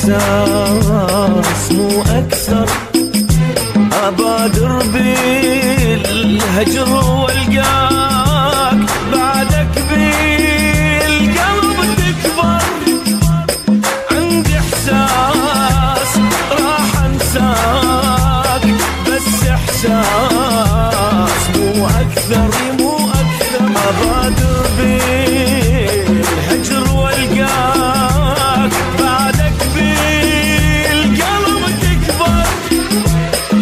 إحساس مو أكثر، أبادر بالهجر والقاك بعدك بالقلب تكبر. عندي إحساس راح أنساك، بس إحساس مو أكثر مو أكثر. أبادر بالهجر والقاك بعدك بالقلب تكبر.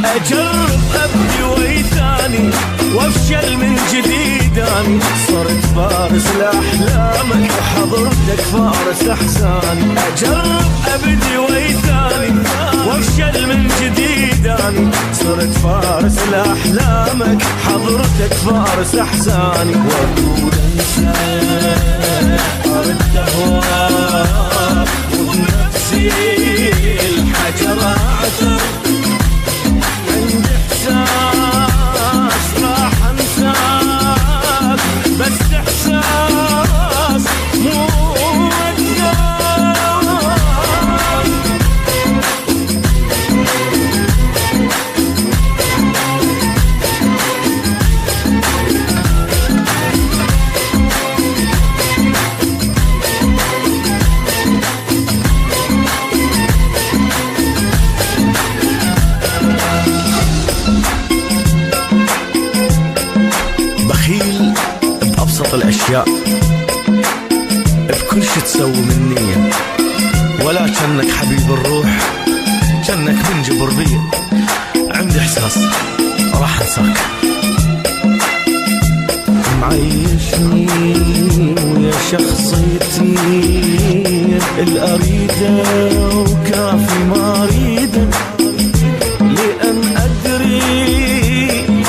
أجرب أبدي ويثاني وافشل من جديد، أنا صرت فارس لأحلامك وحضرتك فارس أحزاني. أجرب أبدي ويثاني وافشل من جديد، أنا صرت فارس لأحلامك حضرتك فارس أحزاني. وأقول أنساك أرد أهواك وبنفسي الحجر أعثر. عندي إحساس راح أنساك، بس إحساس مو أكثر. بخيل بأبسط الأشياء، بكل شي تسوي من نية، ولا كأنك حبيب الروح، كأنك منجبر بي. عندي إحساس راح أنساك. معيشني ويا شخصيتي الأريدة وكافي ما أريده، لأن أدري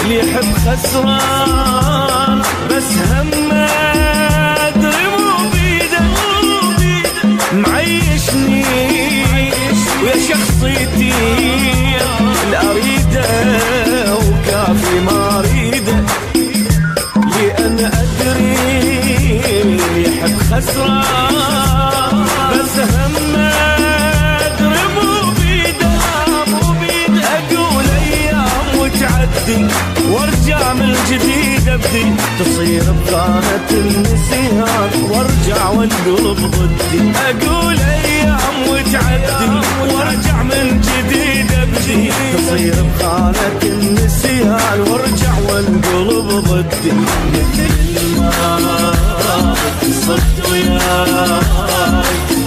اللي يحب خسران، بس هم أدري مو بيده. معيشني ويا شخصيتي الأريده وكافي ما أريده، لأن أدري اللي يحب خسران، بس هم أدري مو بيده. أقول أيام وتعدي وارجع من جديد أبدي، تصير بخانة النسيان وارجع والقلب ضدي. أقول أيام وتعدي وارجع من جديد أبدي، تصير بخانة النسيان وارجع والقلب ضدي. مثل ما صرت وياي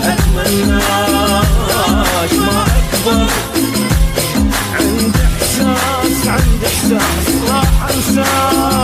أتمناش ما أكبر. عندي إحساس راح أنساك.